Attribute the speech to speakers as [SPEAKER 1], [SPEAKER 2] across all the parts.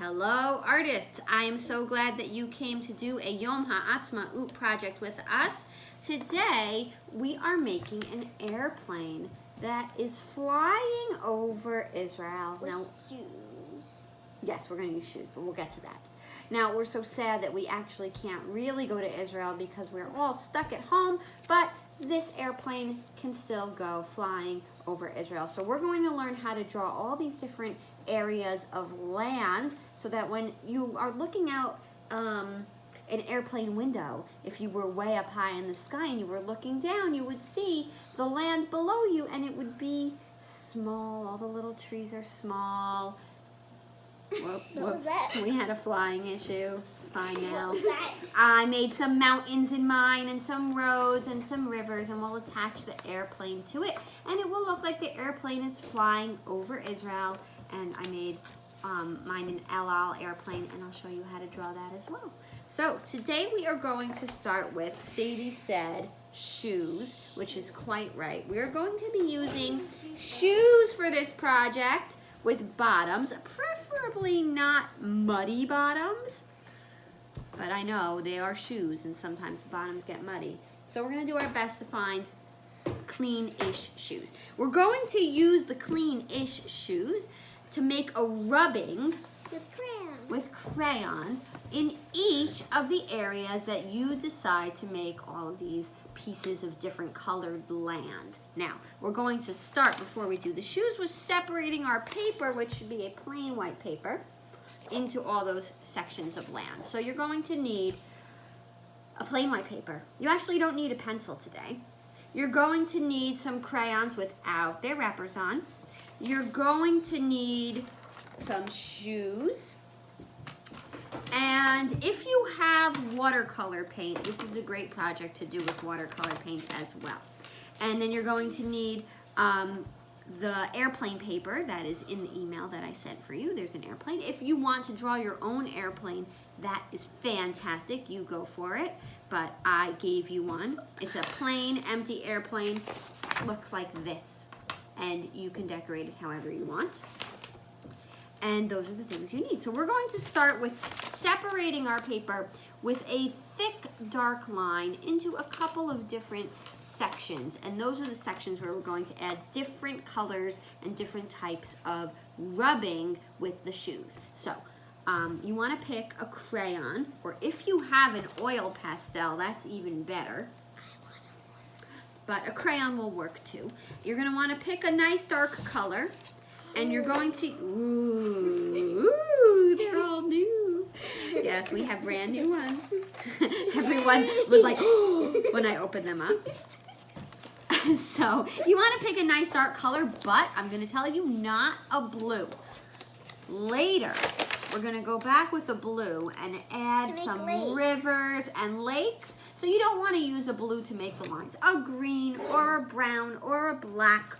[SPEAKER 1] Hello artists, I am so glad that you came to do a Yom Ha'atzmaut project with us. Today we are making an airplane that is flying over Israel.
[SPEAKER 2] With
[SPEAKER 1] now,
[SPEAKER 2] shoes.
[SPEAKER 1] Yes, we're going to use shoes, but we'll get to that. Now we're so sad that we actually can't really go to Israel because we're all stuck at home, but this airplane can still go flying over Israel. So we're going to learn how to draw all these different areas of land so that when you are looking out an airplane window, if you were way up high in the sky and you were looking down, you would see the land below you and it would be small. All the little trees are small. Whoops. We had a flying issue. It's fine now. I made some mountains in mine and some roads and some rivers, and we'll attach the airplane to it. And it will look like the airplane is flying over Israel. And I made mine an El Al airplane, and I'll show you how to draw that as well. So today we are going to start with, Sadie said, shoes, which is quite right. We are going to be using shoes for this project, with bottoms, preferably not muddy bottoms, but I know they are shoes and sometimes the bottoms get muddy. So we're going to do our best to find clean-ish shoes. We're going to use the clean-ish shoes to make a rubbing with crayons in each of the areas that you decide to make all of these pieces of different colored land. Now, we're going to start, before we do the shoes, with separating our paper, which should be a plain white paper, into all those sections of land. So you're going to need a plain white paper. You actually don't need a pencil today. You're going to need some crayons without their wrappers on. You're going to need some shoes. And if you have watercolor paint, this is a great project to do with watercolor paint as well. And then you're going to need the airplane paper that is in the email that I sent for you. There's an airplane. If you want to draw your own airplane, that is fantastic. You go for it. But I gave you one. It's a plain, empty airplane. Looks like this. And you can decorate it however you want. And those are the things you need. So we're going to start with separating our paper with a thick, dark line into a couple of different sections. And those are the sections where we're going to add different colors and different types of rubbing with the shoes. So you want to pick a crayon, or if you have an oil pastel, that's even better. But a crayon will work too. You're going to want to pick a nice dark color. And you're going to, ooh, they're all new. Yes, we have brand new ones. Everyone was like, oh, when I opened them up. So you want to pick a nice dark color, but I'm going to tell you, not a blue. Later, we're going to go back with a blue and add some rivers and lakes. So you don't want to use a blue to make the lines. A green or a brown or a black,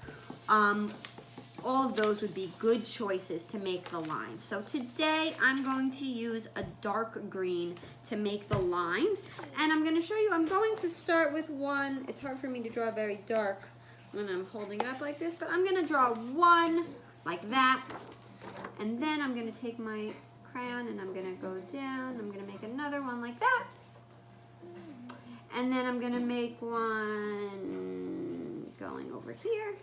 [SPEAKER 1] all of those would be good choices to make the lines. So today I'm going to use a dark green to make the lines. And I'm going to show you, I'm going to start with one. It's hard for me to draw very dark when I'm holding it up like this, but I'm going to draw one like that. And then I'm going to take my crayon and I'm going to go down. I'm going to make another one like that. And then I'm going to make one going over here.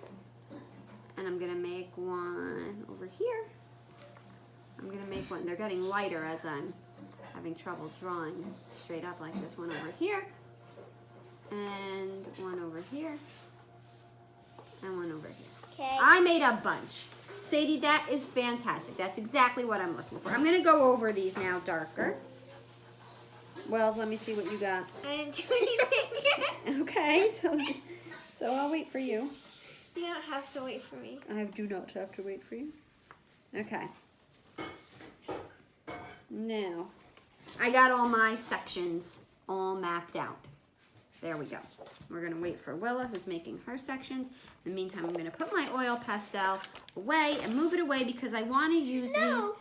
[SPEAKER 1] And I'm going to make one over here. I'm going to make one. They're getting lighter as I'm having trouble drawing straight up like this. One over here. And one over here. And one over here.
[SPEAKER 2] Okay.
[SPEAKER 1] I made a bunch. Sadie, that is fantastic. That's exactly what I'm looking for. I'm going to go over these now darker. Wells, let me see what you got.
[SPEAKER 2] I didn't do anything.
[SPEAKER 1] Okay, so I'll wait for you.
[SPEAKER 2] You don't have to wait for me.
[SPEAKER 1] I do not have to wait for you. Okay. Now, I got all my sections all mapped out. There we go. We're going to wait for Willa, who's making her sections. In the meantime, I'm going to put my oil pastel away and move it away because I want to use these. Oh,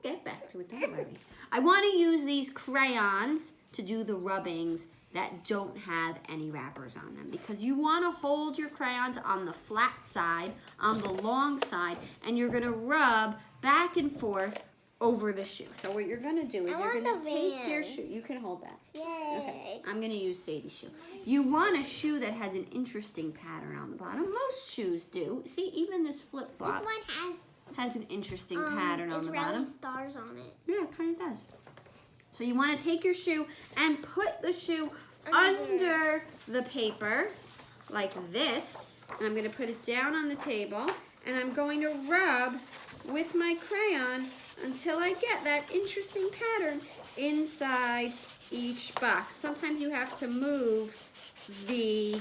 [SPEAKER 1] get back to it. Don't worry. I want to use these crayons to do the rubbings that don't have any wrappers on them, because you want to hold your crayons on the flat side, on the long side, and you're going to rub back and forth over the shoe. So what you're gonna do is
[SPEAKER 2] I
[SPEAKER 1] you're
[SPEAKER 2] want
[SPEAKER 1] gonna
[SPEAKER 2] the
[SPEAKER 1] take your
[SPEAKER 2] Vans.
[SPEAKER 1] shoe. You can hold that.
[SPEAKER 2] Yay.
[SPEAKER 1] Okay, I'm gonna use Sadie's shoe. You want a shoe that has an interesting pattern on the bottom. Most shoes do. See, even this flip-flop
[SPEAKER 2] This one
[SPEAKER 1] has an interesting pattern on the
[SPEAKER 2] Israeli
[SPEAKER 1] bottom.
[SPEAKER 2] stars on it.
[SPEAKER 1] Yeah, it kind of does. So you want to take your shoe and put the shoe under the paper like this. And I'm going to put it down on the table. And I'm going to rub with my crayon until I get that interesting pattern inside each box. Sometimes you have to move the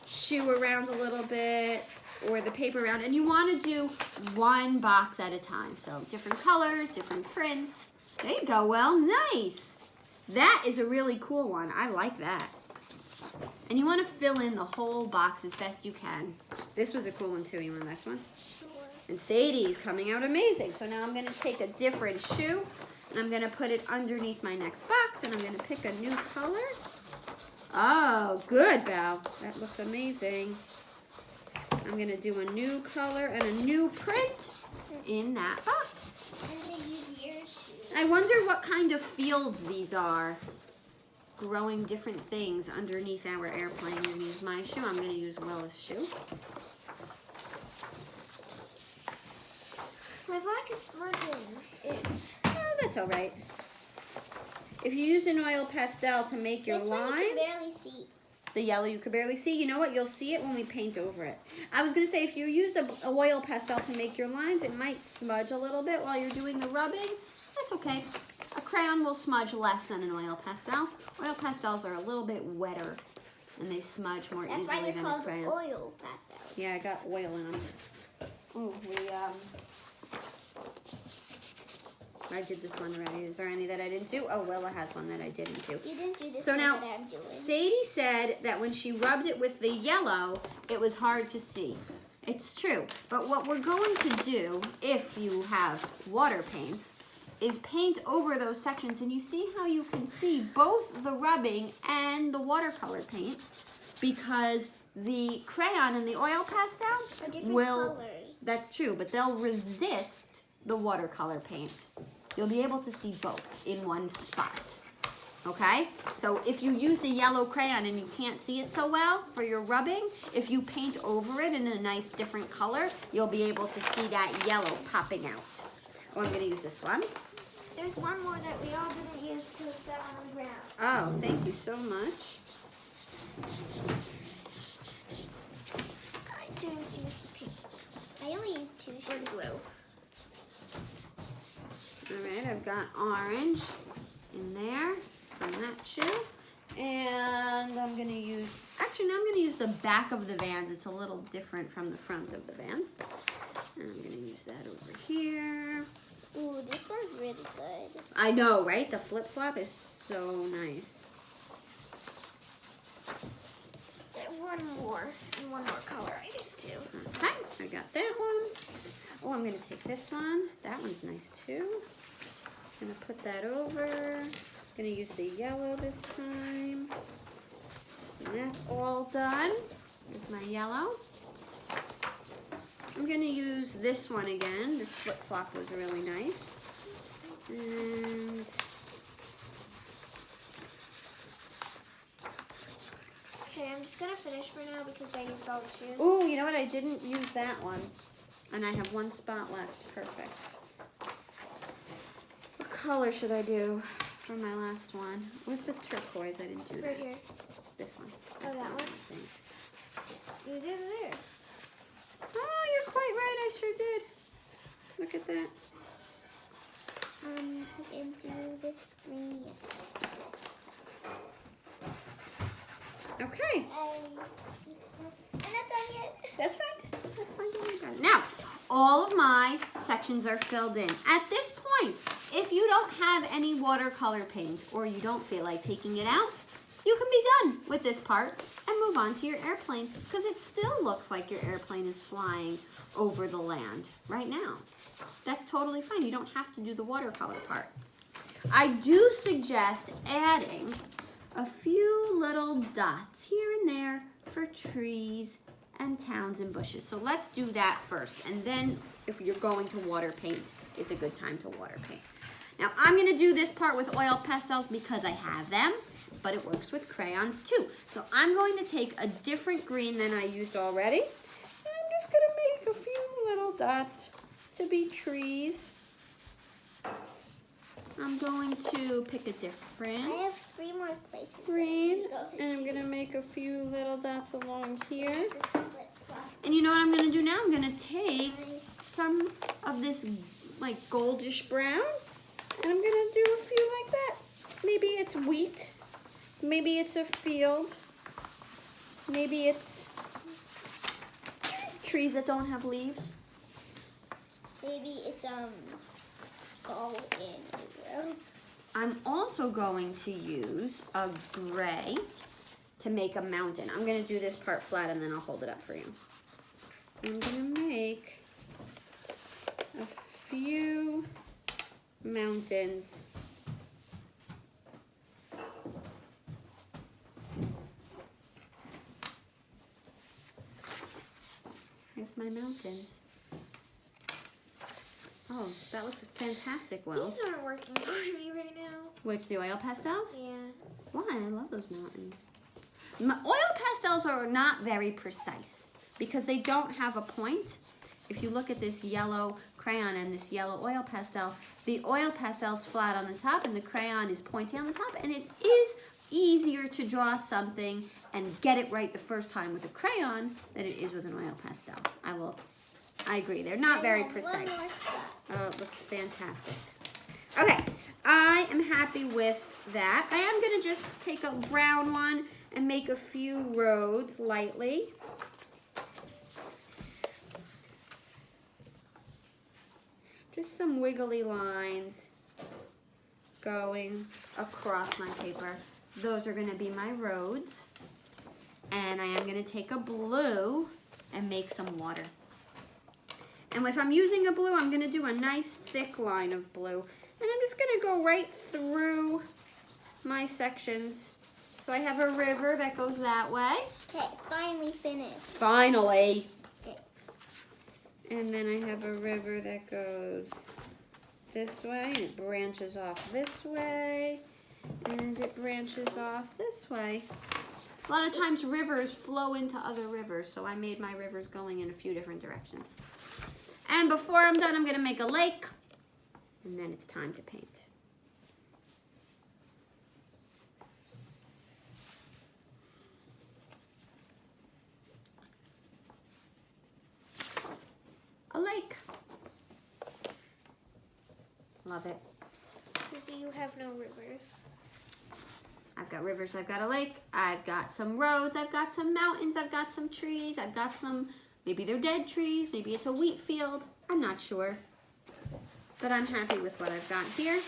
[SPEAKER 1] shoe around a little bit or the paper around, and you want to do one box at a time. So different colors, different prints. There you go, Will. Nice. That is a really cool one. I like that. And you want to fill in the whole box as best you can. This was a cool one too. You want this one?
[SPEAKER 2] Sure.
[SPEAKER 1] And Sadie's coming out amazing. So now I'm going to take a different shoe and I'm going to put it underneath my next box and I'm going to pick a new color. Oh, good, Belle. That looks amazing. I'm going to do a new color and a new print in that box.
[SPEAKER 2] And they use your shoe.
[SPEAKER 1] I wonder what kind of fields these are. Growing different things underneath our airplane. I'm going to use my shoe. I'm going to use Willa's shoe.
[SPEAKER 2] My black is smudging. It's
[SPEAKER 1] Oh, that's all right. If you use an oil pastel to make your
[SPEAKER 2] this one you
[SPEAKER 1] lines,
[SPEAKER 2] can barely see.
[SPEAKER 1] the yellow you could barely see, you know what? You'll see it when we paint over it. I was going to say, if you used a oil pastel to make your lines, it might smudge a little bit while you're doing the rubbing. That's okay. A crayon will smudge less than an oil pastel. Oil pastels are a little bit wetter, and they smudge more
[SPEAKER 2] That's why
[SPEAKER 1] easily
[SPEAKER 2] they're
[SPEAKER 1] than a
[SPEAKER 2] called
[SPEAKER 1] crayon.
[SPEAKER 2] oil pastels.
[SPEAKER 1] Yeah, I got oil in them. Oh, I did this one already. Is there any that I didn't do? Oh, Willa has one that I didn't do.
[SPEAKER 2] You didn't do this
[SPEAKER 1] So
[SPEAKER 2] one
[SPEAKER 1] now,
[SPEAKER 2] that I'm doing.
[SPEAKER 1] Sadie said that when she rubbed it with the yellow, it was hard to see. It's true. But what we're going to do, if you have water paints, is paint over those sections. And you see how you can see both the rubbing and the watercolor paint, because the crayon and the oil pastel
[SPEAKER 2] Are different
[SPEAKER 1] will...
[SPEAKER 2] colors.
[SPEAKER 1] That's true, but they'll resist the watercolor paint. You'll be able to see both in one spot. Okay? So if you use the yellow crayon and you can't see it so well for your rubbing, if you paint over it in a nice different color, you'll be able to see that yellow popping out. Oh, I'm going to use this one.
[SPEAKER 2] There's one more that we all didn't use because it's on the ground.
[SPEAKER 1] Oh, thank you so much.
[SPEAKER 2] I didn't use the pink. I only used two for glue.
[SPEAKER 1] All right, I've got orange in there from that shoe. And I'm going to use, actually, now I'm going to use the back of the Vans. It's a little different from the front of the Vans. And I'm going to use that over here.
[SPEAKER 2] Ooh, this one's really good.
[SPEAKER 1] I know, right? The flip-flop is so nice.
[SPEAKER 2] One more, and one more color I did too.
[SPEAKER 1] Okay, I got that one. Oh, I'm going to take this one. That one's nice too. I'm going to put that over. I'm going to use the yellow this time. And that's all done. Here's my yellow. I'm going to use this one again. This flip-flop was really nice. And
[SPEAKER 2] Okay, I'm just gonna finish for now because I used all the shoes.
[SPEAKER 1] oh, you know what? I didn't use that one. And I have one spot left. Perfect. What color should I do for my last one? What's the turquoise? I didn't do
[SPEAKER 2] Right
[SPEAKER 1] that.
[SPEAKER 2] here.
[SPEAKER 1] This one.
[SPEAKER 2] Oh, that one?
[SPEAKER 1] Thanks.
[SPEAKER 2] You did it there.
[SPEAKER 1] Oh, you're quite right. I sure did. Look at that.
[SPEAKER 2] I didn't do this green yet.
[SPEAKER 1] Okay.
[SPEAKER 2] I'm not done yet.
[SPEAKER 1] That's fine. That's fine. Don't worry about it. Now, all of my sections are filled in. At this point, if you don't have any watercolor paint or you don't feel like taking it out, you can be done with this part and move on to your airplane because it still looks like your airplane is flying over the land right now. That's totally fine. You don't have to do the watercolor part. I do suggest adding a few little dots here and there for trees and towns and bushes. So let's do that first. And then if you're going to water paint, is a good time to water paint. Now I'm gonna do this part with oil pastels because I have them, but it works with crayons too. So I'm going to take a different green than I used already, and I'm just gonna make a few little dots to be trees. I'm going to pick a
[SPEAKER 2] I
[SPEAKER 1] different
[SPEAKER 2] have 3 more places.
[SPEAKER 1] green, and I'm gonna make a few little dots along here.
[SPEAKER 2] Split flop.
[SPEAKER 1] And you know what I'm gonna do now? I'm gonna take some of this like goldish brown, and I'm gonna do a few like that. Maybe it's wheat, maybe it's a field, maybe it's trees that don't have leaves.
[SPEAKER 2] Maybe it's fall in Israel.
[SPEAKER 1] I'm also going to use a gray to make a mountain. I'm gonna do this part flat and then I'll hold it up for you. I'm gonna make a few mountains. Here's my mountains. Oh, that looks fantastic, Wells.
[SPEAKER 2] These aren't working for me right now.
[SPEAKER 1] Which, the oil pastels?
[SPEAKER 2] Yeah.
[SPEAKER 1] Why? I love those mountains. Oil pastels are not very precise because they don't have a point. If you look at this yellow crayon and this yellow oil pastel, the oil pastel's flat on the top and the crayon is pointy on the top, and it is easier to draw something and get it right the first time with a crayon than it is with an oil pastel. I agree. They're not very precise. Oh, it looks fantastic. Okay, I am happy with that. I am going to just take a brown one and make a few roads lightly. Just some wiggly lines going across my paper. Those are going to be my roads. And I am going to take a blue and make some water. And if I'm using a blue, I'm going to do a nice thick line of blue. And I'm just going to go right through my sections. So I have a river that goes that way.
[SPEAKER 2] Okay, finally finished.
[SPEAKER 1] Finally.
[SPEAKER 2] Okay.
[SPEAKER 1] And then I have a river that goes this way, and it branches off this way, and it branches off this way. A lot of times rivers flow into other rivers, so I made my rivers going in a few different directions. And before I'm done, I'm going to make a lake, and then it's time to paint. A lake. Love it.
[SPEAKER 2] So you have no rivers.
[SPEAKER 1] I've got rivers, I've got a lake, I've got some roads, I've got some mountains, I've got some trees, I've got some, maybe they're dead trees, maybe it's a wheat field, I'm not sure. But I'm happy with what I've got here.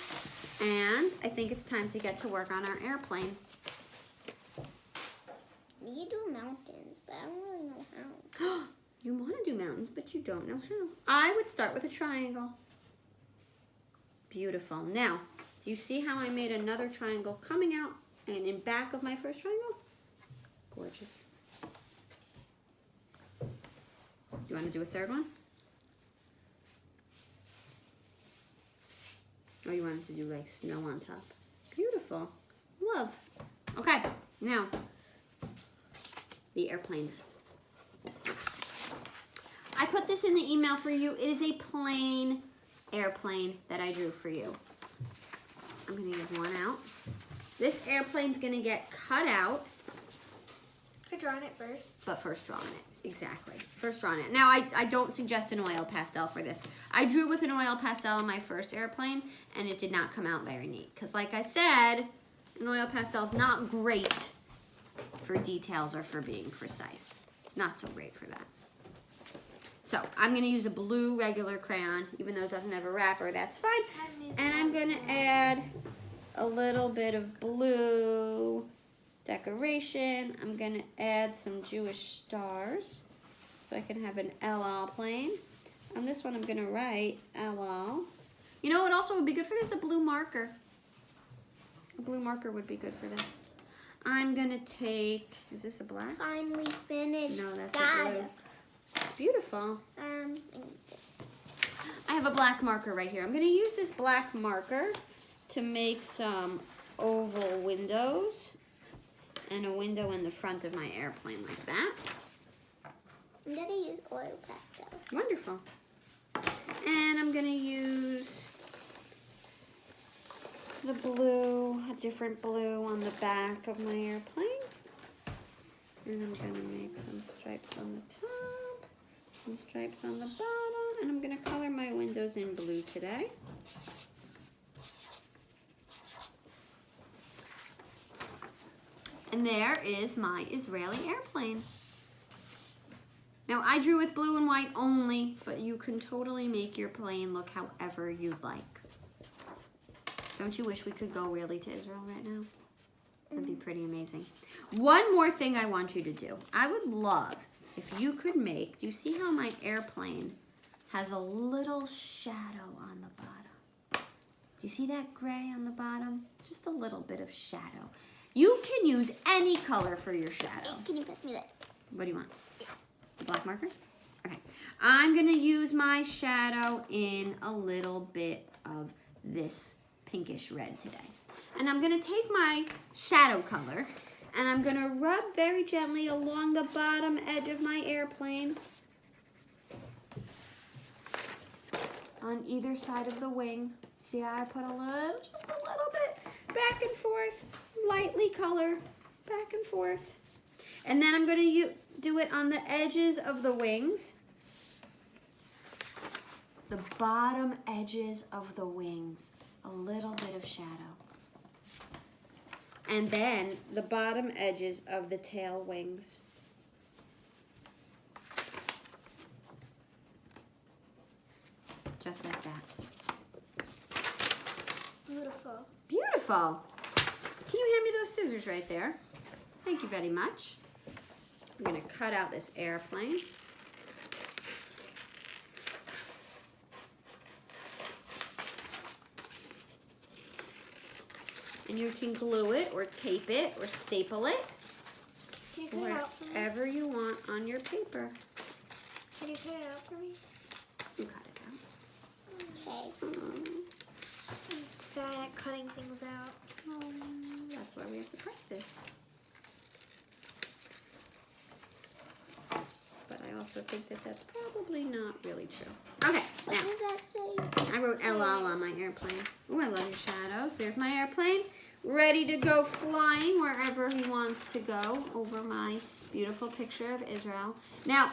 [SPEAKER 1] And I think it's time to get to work on our airplane.
[SPEAKER 2] You do mountains, but I don't really know how.
[SPEAKER 1] You want to do mountains, but you don't know how. I would start with a triangle. Beautiful. Now, do you see how I made another triangle coming out and in back of my first triangle? Gorgeous. You want to do a third one? Or you want us to do like snow on top? Beautiful. Love. Okay, now, the airplanes. I put this in the email for you. It is a plain airplane that I drew for you. I'm gonna give one out. This airplane's gonna get cut out.
[SPEAKER 2] Could draw it first.
[SPEAKER 1] But first drawing it, exactly. First drawing it. Now, I don't suggest an oil pastel for this. I drew with an oil pastel on my first airplane, and it did not come out very neat. Because like I said, an oil pastel is not great for details or for being precise. It's not so great for that. So, I'm going to use a blue regular crayon, even though it doesn't have a wrapper, that's fine. And I'm going to add a little bit of blue decoration. I'm going to add some Jewish stars so I can have an LL plane. On this one, I'm going to write LL. You know what also would be good for this? A blue marker. A blue marker would be good for this. I'm going to take, is this a black?
[SPEAKER 2] Finally finished.
[SPEAKER 1] No, that's a blue. It's beautiful. I have a black marker right here. I'm going to use this black marker to make some oval windows and a window in the front of my airplane like that.
[SPEAKER 2] I'm going to use oil pastel.
[SPEAKER 1] Wonderful. And I'm going to use the blue, a different blue on the back of my airplane. And I'm going to make some stripes on the top, some stripes on the bottom, and I'm going to color my windows in blue today. And there is my Israeli airplane. Now, I drew with blue and white only, but you can totally make your plane look however you'd like. Don't you wish we could go really to Israel right now? That'd be pretty amazing. One more thing I want you to do. I would love if you could make, do you see how my airplane has a little shadow on the bottom? Do you see that gray on the bottom? Just a little bit of shadow. You can use any color for your shadow.
[SPEAKER 2] Can you pass me that?
[SPEAKER 1] What do you want? The black marker? Okay. I'm going to use my shadow in a little bit of this pinkish red today. And I'm going to take my shadow color and I'm going to rub very gently along the bottom edge of my airplane on either side of the wing. See how I put just a little bit back and forth, lightly color, back and forth. And then I'm going to do it on the edges of the wings. The bottom edges of the wings, a little bit of shadow. And then the bottom edges of the tail wings. Just like that.
[SPEAKER 2] Beautiful.
[SPEAKER 1] Beautiful. Can you hand me those scissors right there? Thank you very much. I'm going to cut out this airplane. And you can glue it or tape it or staple it
[SPEAKER 2] Can you cut it out for me?
[SPEAKER 1] wherever you want on your paper.
[SPEAKER 2] Can you cut it out for me?
[SPEAKER 1] You cut it out.
[SPEAKER 2] Okay. I'm bad at cutting things out.
[SPEAKER 1] That's why we have to practice. But I also think that that's probably not really true. Okay,
[SPEAKER 2] What
[SPEAKER 1] now
[SPEAKER 2] does that say?
[SPEAKER 1] I wrote LL on my airplane. Oh, I love your shadows. There's my airplane, ready to go flying wherever he wants to go over my beautiful picture of Israel. Now,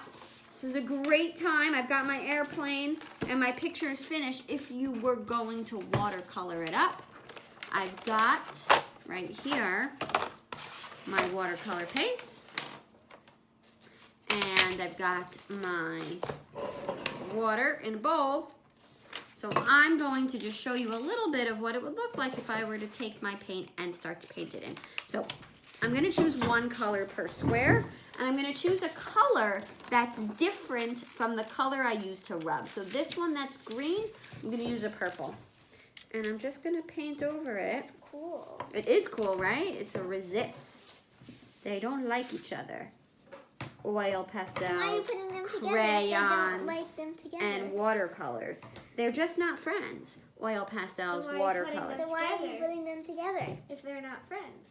[SPEAKER 1] this is a great time. I've got my airplane and my picture is finished. If you were going to watercolor it up, I've got right here my watercolor paints. And I've got my water in a bowl. So I'm going to just show you a little bit of what it would look like if I were to take my paint and start to paint it in. So I'm going to choose one color per square. And I'm going to choose a color that's different from the color I used to rub. So this one that's green, I'm going to use a purple. And I'm just going to paint over it.
[SPEAKER 2] That's cool.
[SPEAKER 1] It is cool, right? It's a resist. They don't like each other. Oil pastels,
[SPEAKER 2] Why are you putting them together?
[SPEAKER 1] crayons,
[SPEAKER 2] If they don't like them together.
[SPEAKER 1] and watercolors. They're just not friends. Oil pastels,
[SPEAKER 2] Then why are you putting
[SPEAKER 1] watercolors.
[SPEAKER 2] them Why are you together? putting them together?
[SPEAKER 3] If they're not friends.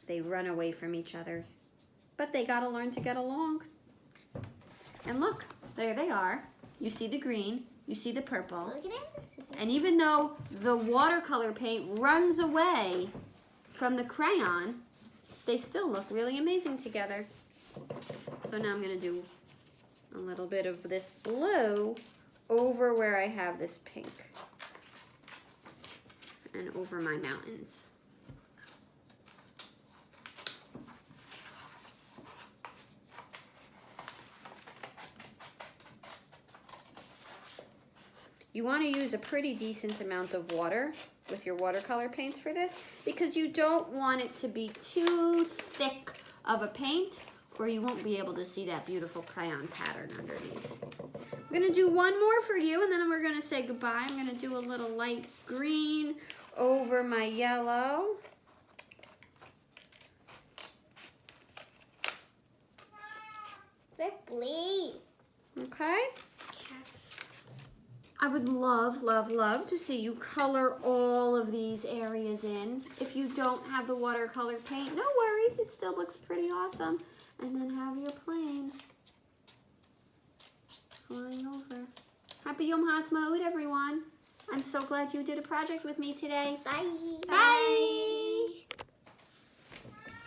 [SPEAKER 1] They run away from each other. But they gotta learn to get along. And look, there they are. You see the green, you see the purple.
[SPEAKER 2] Look at this.
[SPEAKER 1] And even though the watercolor paint runs away from the crayon, they still look really amazing together. So now I'm going to do a little bit of this blue over where I have this pink and over my mountains. You want to use a pretty decent amount of water with your watercolor paints for this because you don't want it to be too thick of a paint or you won't be able to see that beautiful crayon pattern underneath. I'm going to do one more for you and then we're going to say goodbye. I'm going to do a little light green over my yellow.
[SPEAKER 2] Ripley.
[SPEAKER 1] Okay.
[SPEAKER 2] Cats.
[SPEAKER 1] I would love, love, love to see you color all of these areas in. If you don't have the watercolor paint, no worries, it still looks pretty awesome. And then have your plane flying over. Happy Yom Ha'atzmaut, everyone. I'm so glad you did a project with me today.
[SPEAKER 2] Bye.
[SPEAKER 1] Bye.